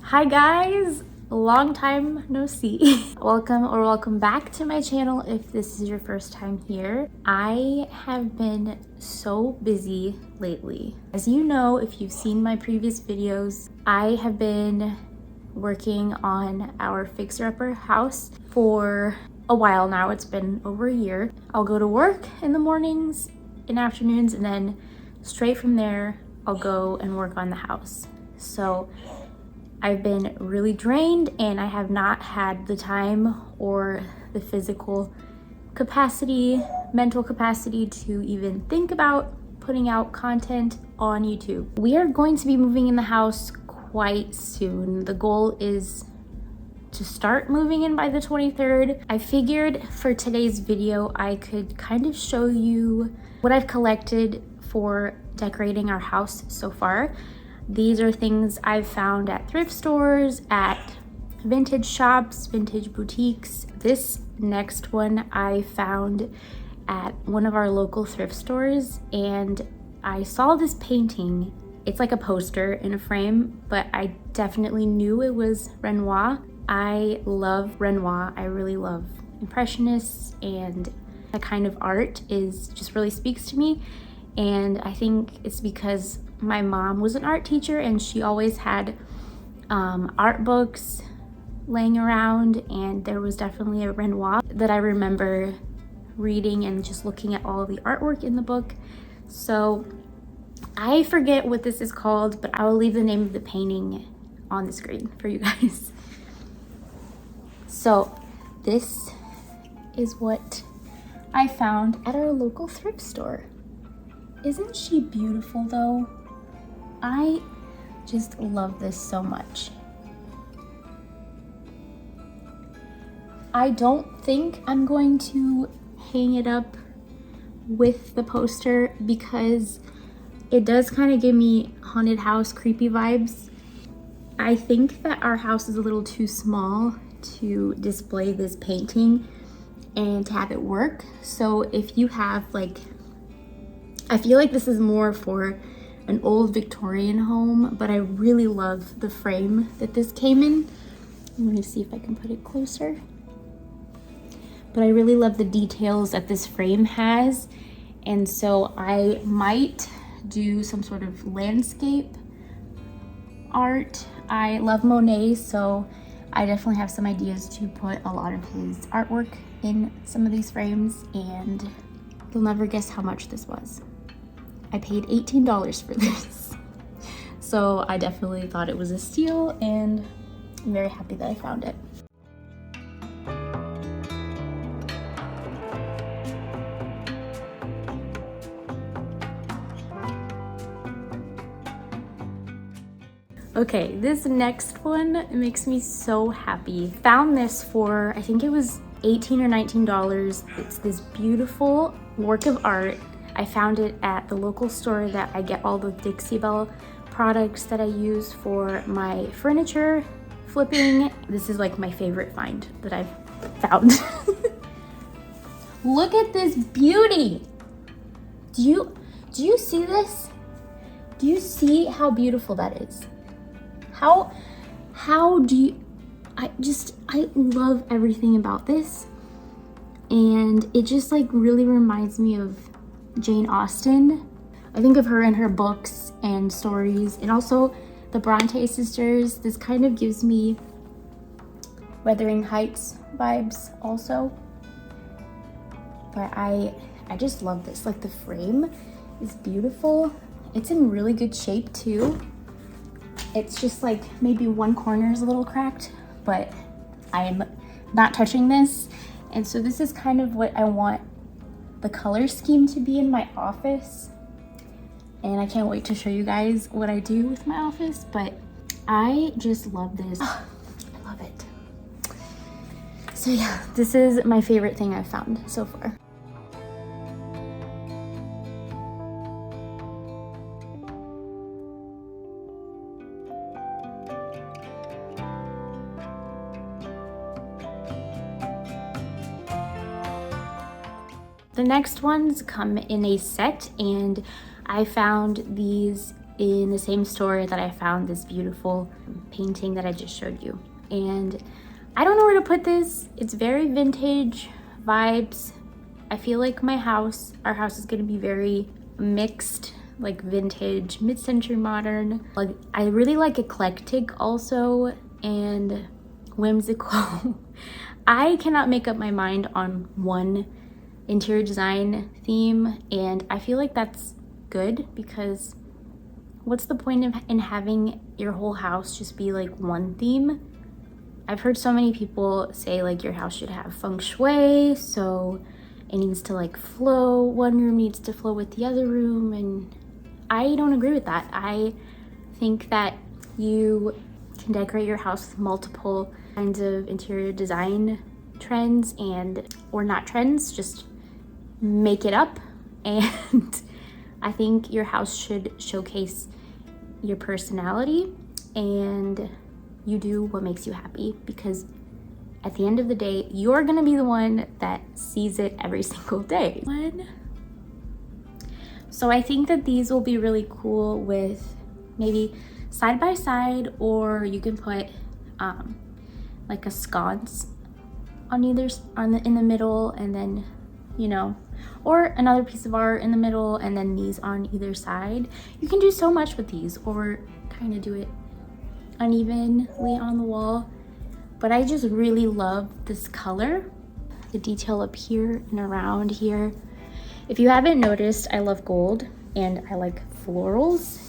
Hi guys, long time no see. Welcome back to my channel if this is your first time here. I have been so busy lately. As you know, if you've seen my previous videos, I have been working on our fixer-upper house for a while now. It's been over a year. I'll go to work in the mornings and afternoons, and then straight from there I'll go and work on the house. So I've been really drained and I have not had the time or the physical capacity, mental capacity to even think about putting out content on YouTube. We are going to be moving in the house quite soon. The goal is to start moving in by the 23rd. I figured for today's video, I could kind of show you what I've collected for decorating our house so far. These are things I've found at thrift stores, at vintage shops, vintage boutiques. This next one I found at one of our local thrift stores, and I saw this painting. It's like a poster in a frame, but I definitely knew it was Renoir. I love Renoir. I really love Impressionists, and that kind of art just really speaks to me. And I think it's because my mom was an art teacher and she always had art books laying around, and there was definitely a Renoir that I remember reading and just looking at all of the artwork in the book. So I forget what this is called, but I will leave the name of the painting on the screen for you guys. So this is what I found at our local thrift store. Isn't she beautiful though? I just love this so much. I don't think I'm going to hang it up with the poster because it does kind of give me haunted house creepy vibes. I think that our house is a little too small to display this painting and to have it work. So if you have I feel like this is more for an old Victorian home, but I really love the frame that this came in. Let me see if I can put it closer. But I really love the details that this frame has. And so I might do some sort of landscape art. I love Monet, so I definitely have some ideas to put a lot of his artwork in some of these frames, and you'll never guess how much this was. I paid $18 for this. So I definitely thought it was a steal, and I'm very happy that I found it. Okay, this next one makes me so happy. Found this for, I think it was $18 or $19. It's this beautiful work of art. I found it at the local store that I get all the Dixie Belle products that I use for my furniture flipping. This is like my favorite find that I've found. Look at this beauty. Do you see this? Do you see how beautiful that is? How do you, I love everything about this. And it just like really reminds me of Jane Austen. I think of her in her books and stories, and also the Bronte sisters. This kind of gives me Wuthering Heights vibes also. But I just love this. Like, the frame is beautiful. It's in really good shape too. It's just like maybe one corner is a little cracked, but I'm not touching this. And so this is kind of what I want the color scheme to be in my office. And I can't wait to show you guys what I do with my office, but I just love this. I love it. So yeah, this is my favorite thing I've found so far. The next ones come in a set, and I found these in the same store that I found this beautiful painting that I just showed you. And I don't know where to put this. It's very vintage vibes. I feel like our house is gonna be very mixed, like vintage, mid-century modern. Like, I really like eclectic also, and whimsical. I cannot make up my mind on one interior design theme, and I feel like that's good, because what's the point in having your whole house just be like one theme? I've heard so many people say like your house should have feng shui, so it needs to like flow. One room needs to flow with the other room, and I don't agree with that. I think that you can decorate your house with multiple kinds of interior design trends, or not trends, just make it up. And I think your house should showcase your personality, and you do what makes you happy, because at the end of the day, you're gonna be the one that sees it every single day. So I think that these will be really cool with maybe side by side, or you can put like a sconce on in the middle, and then, you know, or another piece of art in the middle, and then these on either side. You can do so much with these, or kind of do it unevenly on the wall. But I just really love this color, the detail up here and around here. If you haven't noticed, I love gold and I like florals.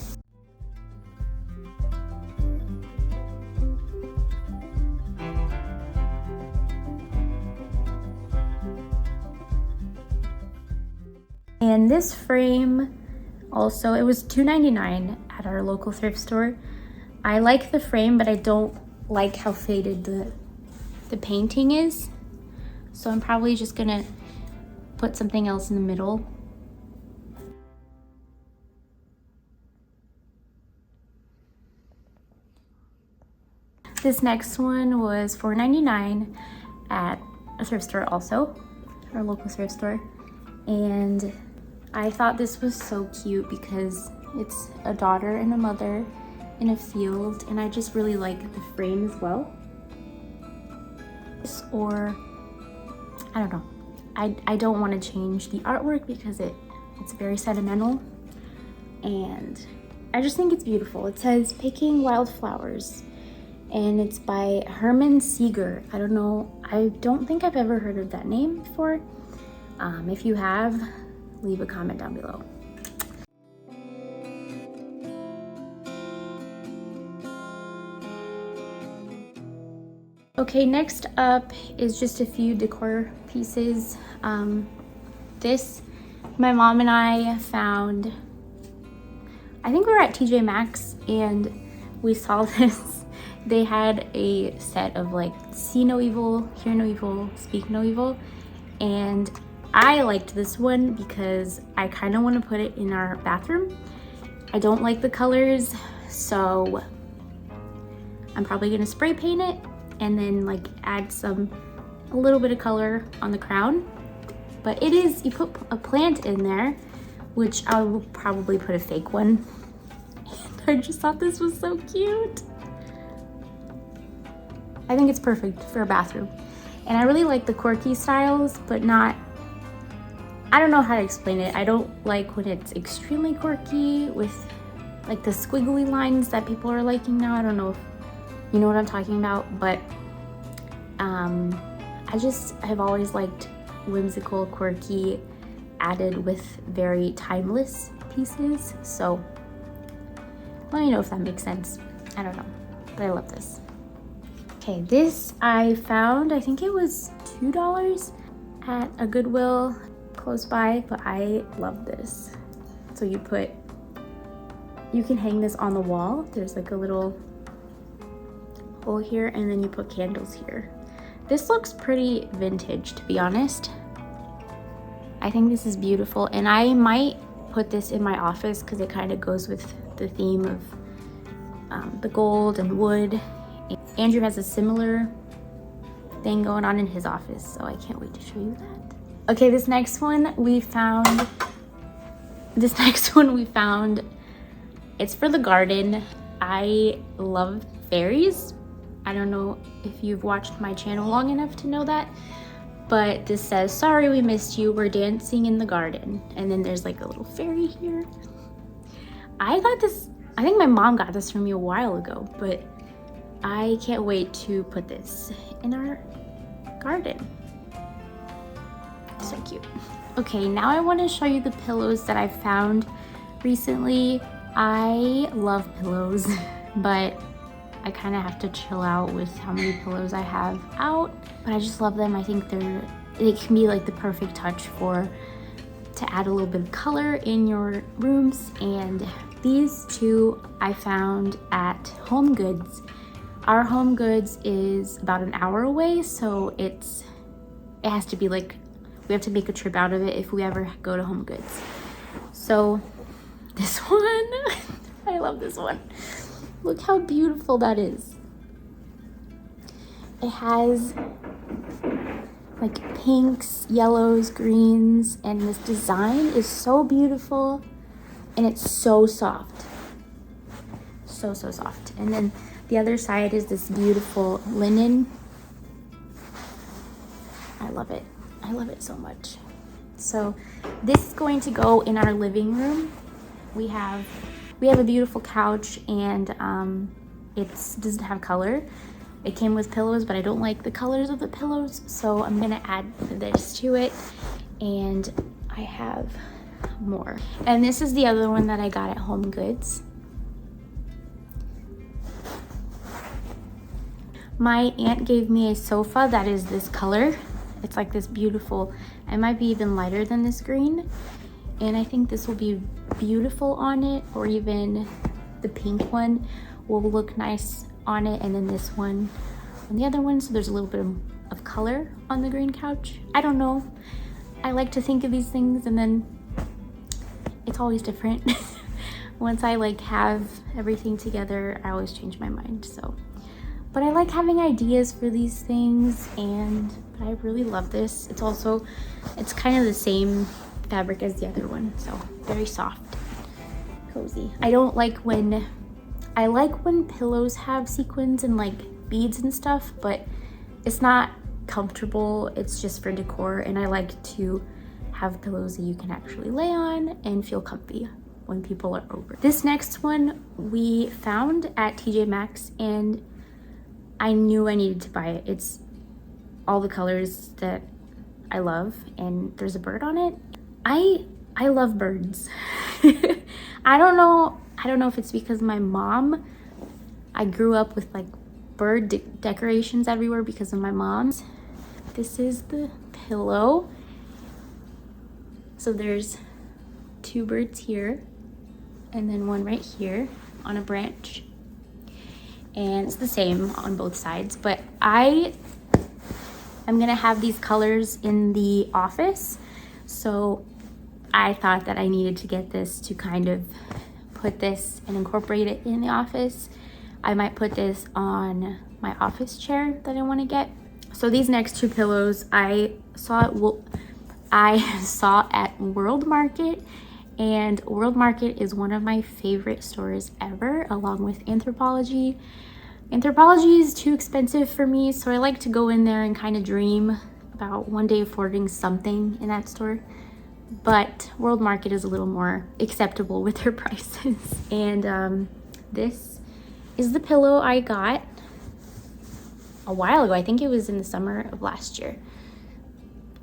And this frame also, it was $2.99 at our local thrift store. I like the frame, but I don't like how faded the painting is. So I'm probably just gonna put something else in the middle. This next one was $4.99 at a thrift store also, our local thrift store. And I thought this was so cute because it's a daughter and a mother in a field, and I just really like the frame as well. Or, I don't know. I don't want to change the artwork because it's very sentimental, and I just think it's beautiful. It says Picking Wildflowers, and it's by Herman Seeger. I don't know, I don't think I've ever heard of that name before. If you have, leave a comment down below. Okay, next up is just a few decor pieces. This, my mom and I found, I think we were at TJMaxx and we saw this. They had a set of like See No Evil, Hear No Evil, Speak No Evil. And I liked this one because I kind of want to put it in our bathroom. I don't like the colors, so I'm probably going to spray paint it and then like add a little bit of color on the crown. But it is, you put a plant in there, which I will probably put a fake one. And I just thought this was so cute. I think it's perfect for a bathroom. And I really like the quirky styles, but not, I don't know how to explain it. I don't like when it's extremely quirky with like the squiggly lines that people are liking now. I don't know if you know what I'm talking about, but I've always liked whimsical, quirky, added with very timeless pieces. So let me know if that makes sense. I don't know, but I love this. Okay, this I found, I think it was $2 at a Goodwill close by, but I love this. So you can hang this on the wall. There's like a little hole here, and then you put candles here. This looks pretty vintage, to be honest. I think this is beautiful, and I might put this in my office because it kind of goes with the theme of the gold and wood. Andrew has a similar thing going on in his office, so I can't wait to show you that. Okay, this next one we found, it's for the garden. I love fairies. I don't know if you've watched my channel long enough to know that, but this says, "Sorry we missed you, we're dancing in the garden." And then there's like a little fairy here. I got this, I think my mom got this from me a while ago, but I can't wait to put this in our garden. So cute. Okay, now I want to show you the pillows that I found recently. I love pillows, but I kind of have to chill out with how many pillows I have out, but I just love them. I think they can be like the perfect touch to add a little bit of color in your rooms. And these two I found at HomeGoods. Our HomeGoods is about an hour away, so it has to be like, we have to make a trip out of it if we ever go to HomeGoods. So this one, I love this one. Look how beautiful that is. It has like pinks, yellows, greens, and this design is so beautiful, and it's so soft. So soft. And then the other side is this beautiful linen. I love it. I love it so much. So this is going to go in our living room. We have a beautiful couch, and it doesn't have color. It came with pillows, but I don't like the colors of the pillows, so I'm gonna add this to it, and I have more. And this is the other one that I got at HomeGoods. My aunt gave me a sofa that is this color. It's like this beautiful, it might be even lighter than this green, and I think this will be beautiful on it, or even the pink one will look nice on it, and then this one on the other one, so there's a little bit of color on the green couch. I don't know, I like to think of these things, and then it's always different. Once I like have everything together, I always change my mind. So, but I like having ideas for these things, and I really love this. It's kind of the same fabric as the other one, so very soft, cozy. I like when pillows have sequins and like beads and stuff, but it's not comfortable. It's just for decor, and I like to have pillows that you can actually lay on and feel comfy when people are over. This next one we found at TJMaxx, and I knew I needed to buy it. It's all the colors that I love, and there's a bird on it. I love birds. I don't know if it's because my mom, I grew up with like bird decorations everywhere because of my mom's. This is the pillow. So there's two birds here, and then one right here on a branch. And it's the same on both sides, but I'm gonna have these colors in the office, so I thought that I needed to get this to kind of put this and incorporate it in the office. I might put this on my office chair that I want to get. So these next two pillows I saw at World Market, and World Market is one of my favorite stores ever, along with Anthropologie. Anthropologie is too expensive for me, so I like to go in there and kind of dream about one day affording something in that store. But World Market is a little more acceptable with their prices. And this is the pillow I got a while ago. I think it was in the summer of last year.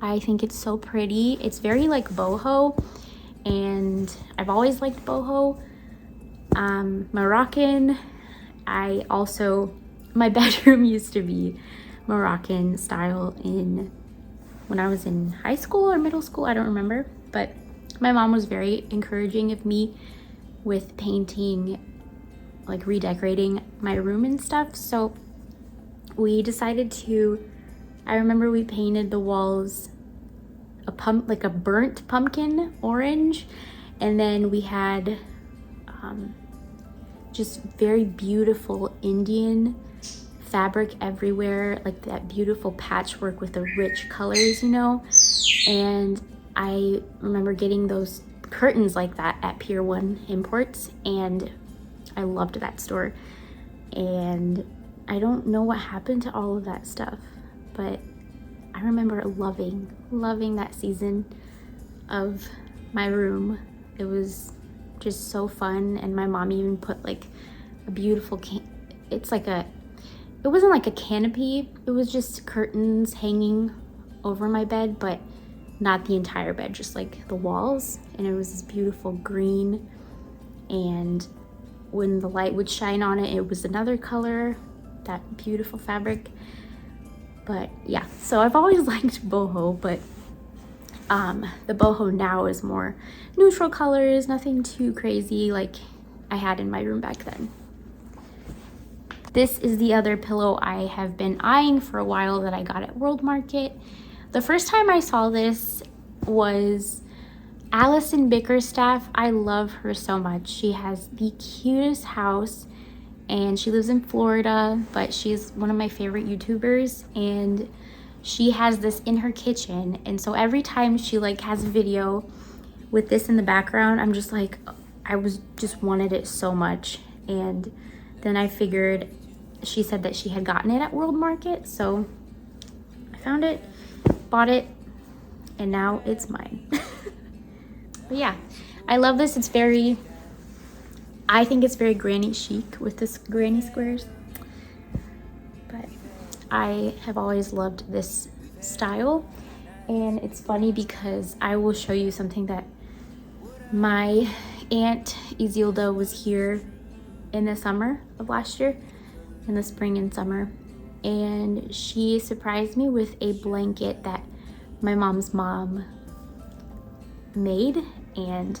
I think it's so pretty. It's very like boho, and I've always liked boho. Moroccan. My bedroom used to be Moroccan style when I was in high school or middle school, I don't remember, but my mom was very encouraging of me with painting, like redecorating my room and stuff. So we decided I remember we painted the walls like a burnt pumpkin orange, and then we had just very beautiful Indian fabric everywhere, like that beautiful patchwork with the rich colors, you know. And I remember getting those curtains like that at Pier 1 Imports, and I loved that store. and I don't know what happened to all of that stuff, but I remember loving that season of my room. It was just so fun, and my mom even put like a beautiful it wasn't like a canopy, it was just curtains hanging over my bed, but not the entire bed, just like the walls, and it was this beautiful green, and when the light would shine on it, it was another color, that beautiful fabric. But yeah, so I've always liked boho, but the boho now is more neutral colors, nothing too crazy like I had in my room back then. This is the other pillow I have been eyeing for a while that I got at World Market. The first time I saw this was Allison Bickerstaff. I love her so much. She has the cutest house, and she lives in Florida, but she's one of my favorite YouTubers, and she has this in her kitchen. And so every time she like has a video with this in the background, I'm just like, just wanted it so much. And then I figured, she said that she had gotten it at World Market, so I found it, bought it, and now it's mine. But yeah, I love this. I think it's very granny chic with this granny squares. But I have always loved this style, and it's funny because I will show you something that my aunt Isilda was here in the summer of last year, in the spring and summer, and she surprised me with a blanket that my mom's mom made, and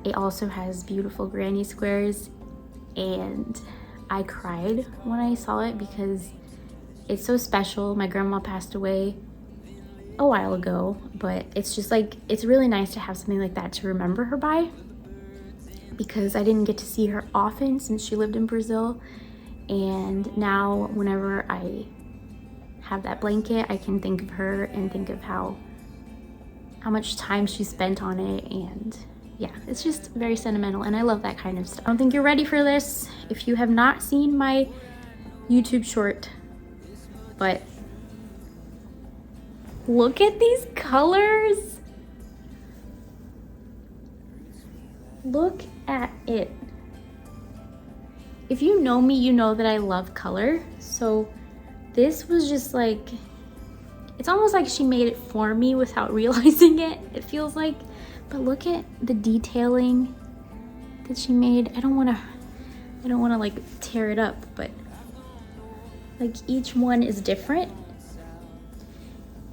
it also has beautiful granny squares, and I cried when I saw it because it's so special. My grandma passed away a while ago, but it's just like, it's really nice to have something like that to remember her by, because I didn't get to see her often since she lived in Brazil. And now whenever I have that blanket, I can think of her and think of how much time she spent on it. And yeah, it's just very sentimental, and I love that kind of stuff. I don't think you're ready for this if you have not seen my YouTube short, but look at these colors. Look at it. If you know me, you know that I love color. So this was just like, it's almost like she made it for me without realizing it, it feels like. But look at the detailing that she made. I don't want to like tear it up, but like each one is different.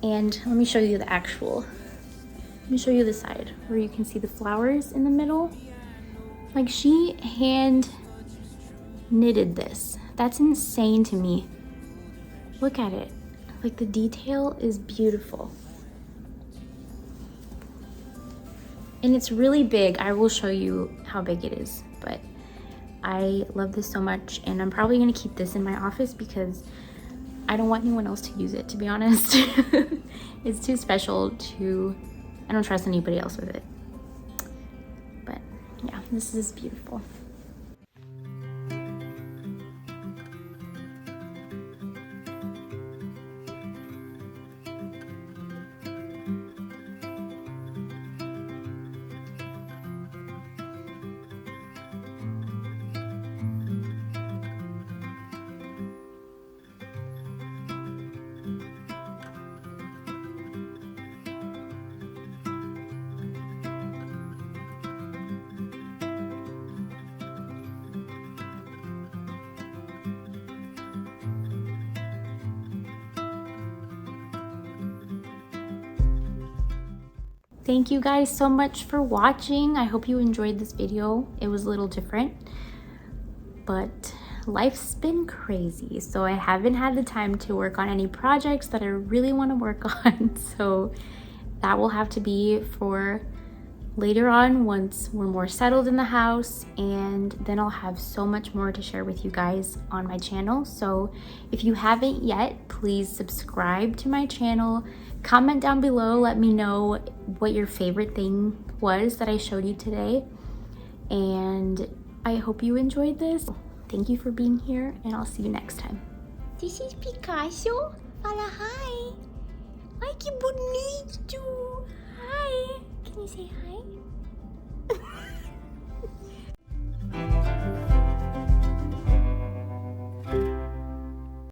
And let me show you the actual, let me show you the side where you can see the flowers in the middle. Like, she hand knitted this. That's insane to me. Look at it. Like, the detail is beautiful. And it's really big. I will show you how big it is, but I love this so much, and I'm probably gonna keep this in my office because I don't want anyone else to use it, to be honest. It's too special to, I don't trust anybody else with it. But yeah, this is beautiful. Thank you guys so much for watching. I hope you enjoyed this video. It was a little different, but life's been crazy, so I haven't had the time to work on any projects that I really want to work on. So that will have to be for later on once we're more settled in the house, and then I'll have so much more to share with you guys on my channel. So if you haven't yet, please subscribe to my channel. Comment down below, let me know what your favorite thing was that I showed you today, and I hope you enjoyed this. Thank you for being here, and I'll see you next time. This is Picasso. Fala hi. Ai, que bonito. Hi. Can you say hi?